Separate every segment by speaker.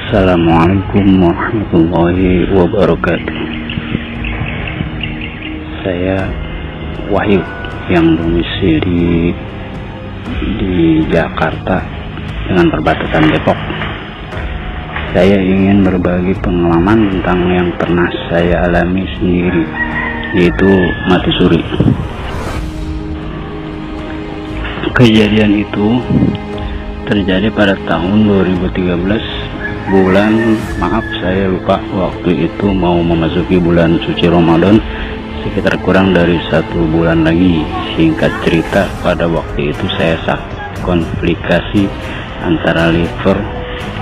Speaker 1: Assalamualaikum warahmatullahi wabarakatuh. Saya Wahyu yang domisili di Jakarta dengan perbatasan Depok. Saya ingin berbagi pengalaman tentang yang pernah saya alami sendiri, yaitu mati suri. Kejadian itu terjadi pada tahun 2013, saya lupa waktu itu mau memasuki bulan suci Ramadan, sekitar kurang dari 1 bulan lagi. Singkat cerita, pada waktu itu saya sakit komplikasi antara liver,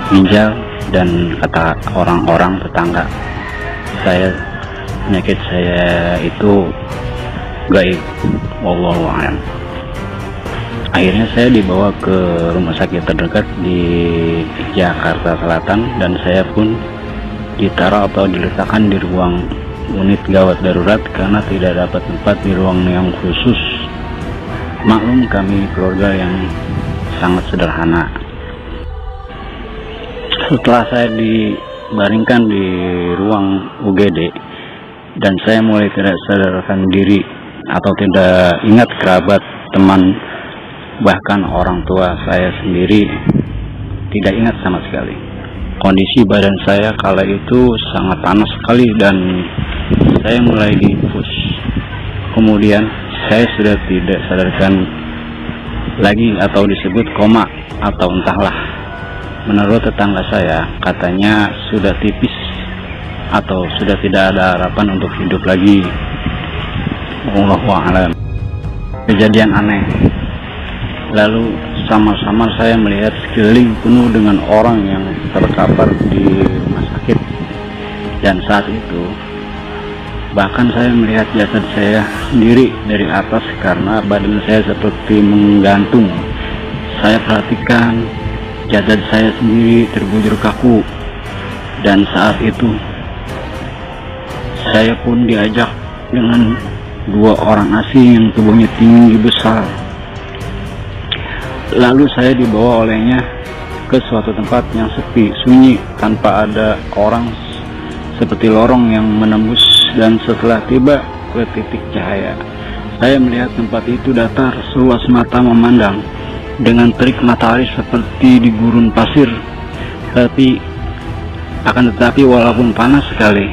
Speaker 1: ginjal, dan kata orang-orang tetangga penyakit saya itu gaib, wallahu a'lam. Akhirnya saya dibawa ke rumah sakit terdekat di Jakarta Selatan, dan saya pun ditaruh atau diletakkan di ruang unit gawat darurat karena tidak dapat tempat di ruang yang khusus. Maklum, kami keluarga yang sangat sederhana. Setelah saya dibaringkan di ruang UGD dan saya mulai tidak sadarkan diri atau tidak ingat kerabat, teman, bahkan orang tua saya sendiri tidak ingat sama sekali. Kondisi badan saya kala itu sangat panas sekali dan saya mulai diinfus. Kemudian saya sudah tidak sadarkan lagi atau disebut koma atau entahlah. Menurut tetangga saya, katanya sudah tipis atau sudah tidak ada harapan untuk hidup lagi. Wallahu a'lam. Kejadian aneh. Lalu samar-samar saya melihat sekeliling penuh dengan orang yang terkapar di rumah sakit. Dan saat itu bahkan saya melihat jasad saya sendiri dari atas karena badan saya seperti menggantung. Saya perhatikan jasad saya sendiri terbujur kaku. Dan saat itu saya pun diajak dengan 2 orang asing yang tubuhnya tinggi besar. Lalu saya dibawa olehnya ke suatu tempat yang sepi, sunyi, tanpa ada orang, seperti lorong yang menembus. Dan setelah tiba ke titik cahaya, saya melihat tempat itu datar, seluas mata memandang, dengan terik matahari seperti di gurun pasir. Tetapi walaupun panas sekali,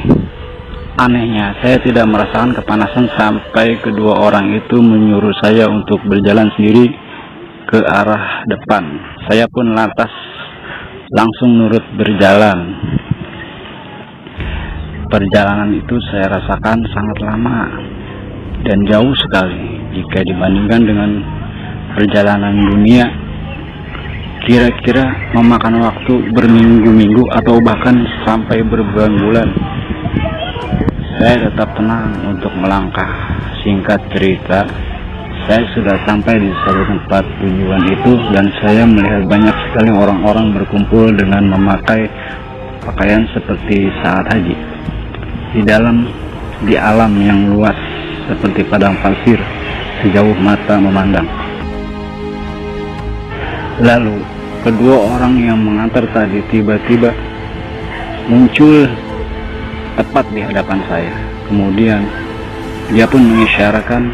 Speaker 1: anehnya saya tidak merasakan kepanasan sampai kedua orang itu menyuruh saya untuk berjalan sendiri ke arah depan. Saya pun lantas langsung nurut berjalan. Perjalanan itu saya rasakan sangat lama dan jauh sekali jika dibandingkan dengan perjalanan dunia. Kira-kira memakan waktu berminggu-minggu atau bahkan sampai berbulan-bulan. Saya tetap tenang untuk melangkah. Singkat cerita, saya sudah sampai di satu tempat tujuan itu dan saya melihat banyak sekali orang-orang berkumpul dengan memakai pakaian seperti saat haji. Di alam yang luas seperti padang pasir sejauh mata memandang. Lalu kedua orang yang mengantar tadi tiba-tiba muncul tepat di hadapan saya. Kemudian dia pun mengisyaratkan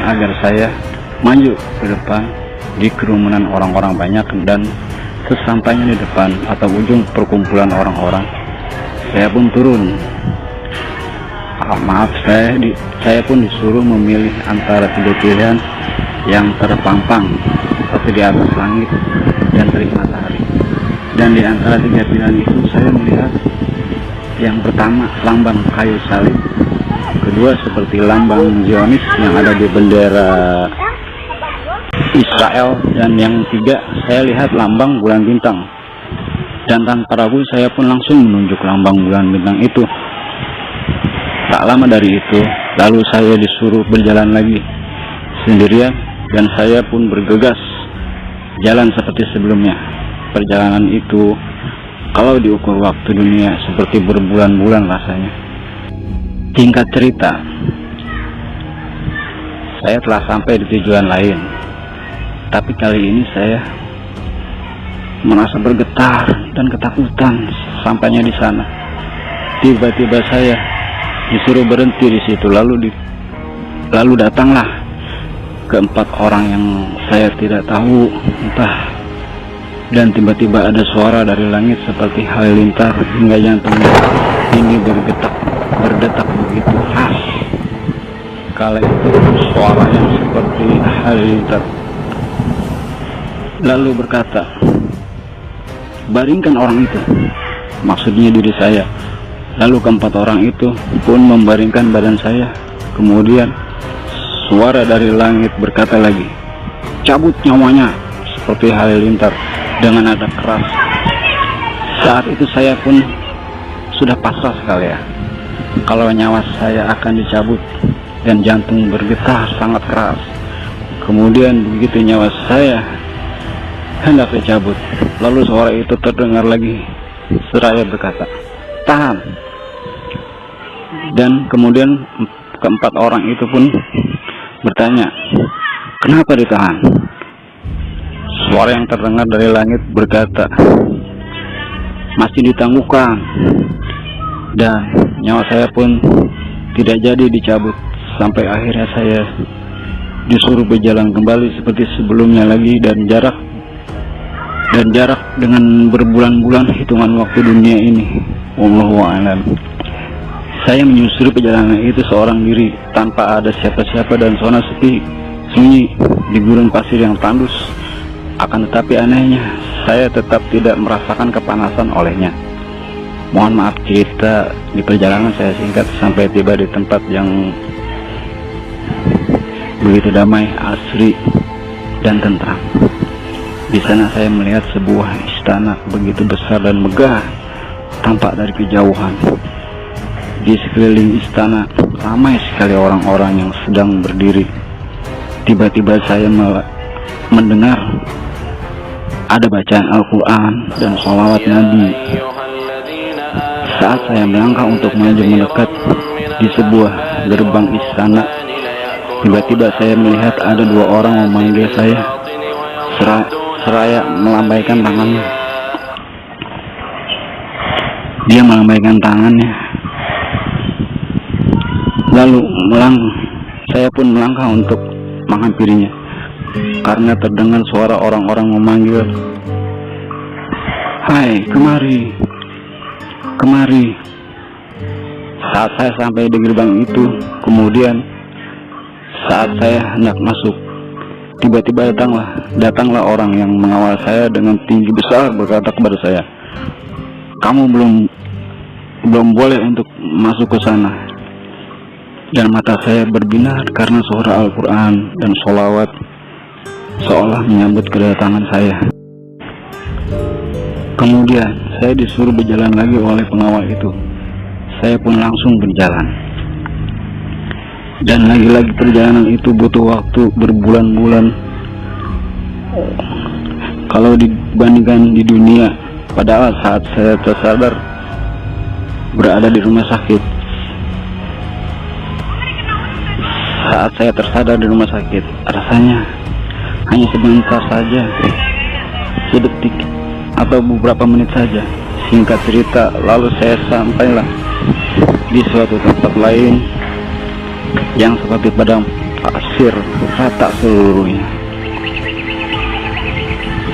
Speaker 1: agar saya maju ke depan di kerumunan orang-orang banyak, dan sesampainya di depan atau ujung perkumpulan orang-orang, saya pun turun. Saya pun disuruh memilih antara 3 pilihan yang terpampang, seperti di atas langit dan terik matahari. Dan di antara 3 pilihan itu saya melihat yang pertama lambang kayu salib, kedua seperti lambang Zionis yang ada di bendera Israel, dan yang ketiga saya lihat lambang bulan bintang. Dan tanpa ragu saya pun langsung menunjuk lambang bulan bintang itu. Tak lama dari itu, lalu saya disuruh berjalan lagi sendirian dan saya pun bergegas jalan seperti sebelumnya. Perjalanan itu kalau diukur waktu dunia seperti berbulan-bulan rasanya. Singkat cerita, saya telah sampai di tujuan lain, tapi kali ini saya merasa bergetar dan ketakutan. Sampainya di sana, tiba-tiba saya disuruh berhenti di situ. Lalu datanglah keempat orang yang saya tidak tahu entah, dan tiba-tiba ada suara dari langit seperti halilintar hingga jantung ini berdetak begitu khas. Kala itu suara yang seperti halilintar lalu berkata, "Baringkan orang itu," maksudnya diri saya. Lalu keempat orang itu pun membaringkan badan saya. Kemudian suara dari langit berkata lagi, "Cabut nyawanya," seperti halilintar dengan nada keras. Saat itu saya pun sudah pasrah sekali ya, kalau nyawa saya akan dicabut, dan jantung bergetar sangat keras. Kemudian begitu nyawa saya hendak dicabut, lalu suara itu terdengar lagi seraya berkata, "Tahan." Dan kemudian keempat orang itu pun bertanya, "Kenapa ditahan?" Suara yang terdengar dari langit berkata, "Masih ditangguhkan." Dan nyawa saya pun tidak jadi dicabut, sampai akhirnya saya disuruh berjalan kembali seperti sebelumnya lagi, dan jarak dengan berbulan-bulan hitungan waktu dunia ini. Wallahu a'lam. Saya menyusuri perjalanan itu seorang diri, tanpa ada siapa-siapa, dan zona sepi sunyi di gurun pasir yang tandus. Akan tetapi anehnya, saya tetap tidak merasakan kepanasan olehnya. Mohon maaf, cerita di perjalanan saya singkat sampai tiba di tempat yang begitu damai, asri, dan tentram. Di sana saya melihat sebuah istana begitu besar dan megah, tampak dari kejauhan. Di sekeliling istana ramai sekali orang-orang yang sedang berdiri. Tiba-tiba saya mendengar ada bacaan Al-Quran dan sholawat Nabi. Saat saya melangkah untuk maju mendekat di sebuah gerbang istana, tiba-tiba saya melihat ada dua orang memanggil saya seraya melambaikan tangannya. Dia melambaikan tangannya, lalu saya pun melangkah untuk menghampirinya, karena terdengar suara orang-orang memanggil, "Hai, kemari, kemari." Saat saya sampai di gerbang itu, kemudian saat saya hendak masuk, tiba-tiba datanglah orang yang mengawal saya dengan tinggi besar berkata kepada saya, "Kamu belum boleh untuk masuk ke sana." Dan mata saya berbinar karena suara Al-Quran dan sholawat seolah menyambut kedatangan saya. Kemudian saya disuruh berjalan lagi oleh pengawal itu. Saya pun langsung berjalan. Dan lagi-lagi perjalanan itu butuh waktu berbulan-bulan. Kalau dibandingkan di dunia, padahal saat saya tersadar berada di rumah sakit. Saat saya tersadar di rumah sakit, rasanya hanya sebentar saja, sedetik atau beberapa menit saja. Singkat cerita, lalu saya sampailah di suatu tempat lain yang seperti padang pasir rata seluruhnya.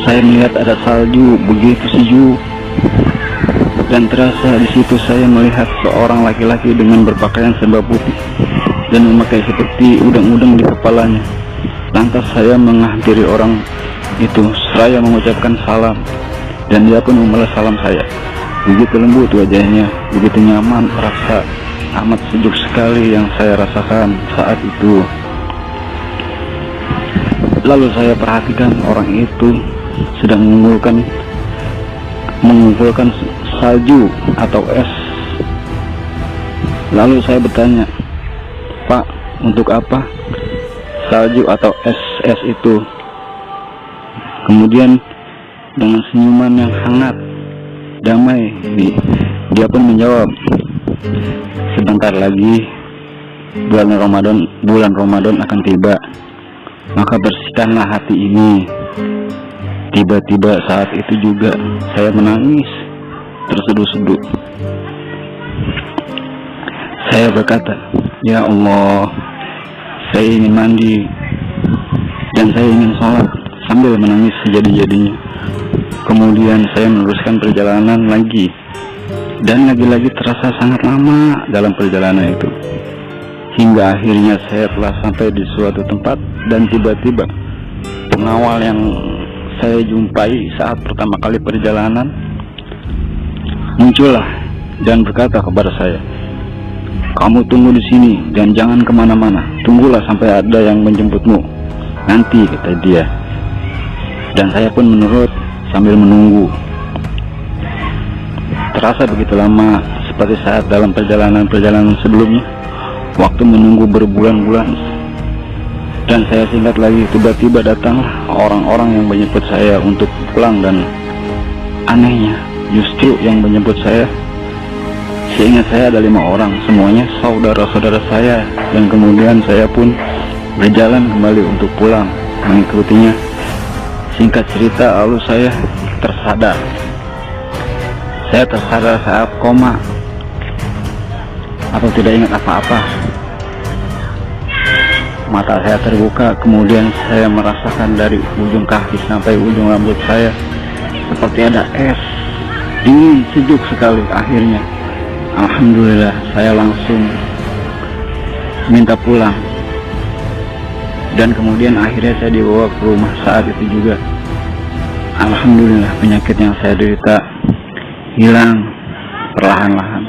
Speaker 1: Saya melihat ada salju begitu sejuk, dan terasa di situ saya melihat seorang laki-laki dengan berpakaian serba putih dan memakai seperti udang-udang di kepalanya. Lantas saya menghampiri orang itu seraya mengucapkan salam, dan dia pun membalas salam saya. Begitu lembut wajahnya, begitu nyaman, rasa amat sejuk sekali yang saya rasakan saat itu. Lalu saya perhatikan orang itu sedang mengumpulkan salju atau es. Lalu saya bertanya, "Pak, untuk apa salju atau es itu?" Kemudian dengan senyuman yang hangat, damai, dia pun menjawab, "Sebentar lagi bulan Ramadan akan tiba, maka bersihkanlah hati ini. Tiba-tiba saat itu juga saya menangis terseduh-seduh. Saya berkata, "Ya Allah, saya ingin mandi dan saya ingin sholat," sambil menangis sejadi-jadinya. Kemudian saya meneruskan perjalanan lagi, dan lagi-lagi terasa sangat lama dalam perjalanan itu, hingga akhirnya saya telah sampai di suatu tempat. Dan tiba-tiba pengawal yang saya jumpai saat pertama kali perjalanan muncullah dan berkata kepada saya, "Kamu tunggu di sini dan jangan kemana-mana. Tunggulah sampai ada yang menjemputmu nanti," kata dia. Dan saya pun menurut sambil menunggu. Terasa begitu lama, seperti saat dalam perjalanan sebelumnya, waktu menunggu berbulan-bulan. Dan saya singkat lagi, tiba-tiba datanglah orang-orang yang menjemput saya untuk pulang. Dan anehnya, justru yang menjemput saya, seingat saya ada 5 orang, semuanya saudara-saudara saya. Dan kemudian saya pun berjalan kembali untuk pulang mengikutinya. Singkat cerita, lalu saya tersadar. Saya tersadar saat koma atau tidak ingat apa-apa. Mata saya terbuka, kemudian saya merasakan dari ujung kaki sampai ujung rambut saya seperti ada es dingin sejuk sekali. Akhirnya alhamdulillah saya langsung minta pulang, dan kemudian akhirnya saya dibawa ke rumah. Saat itu juga alhamdulillah penyakit yang saya derita hilang perlahan-lahan.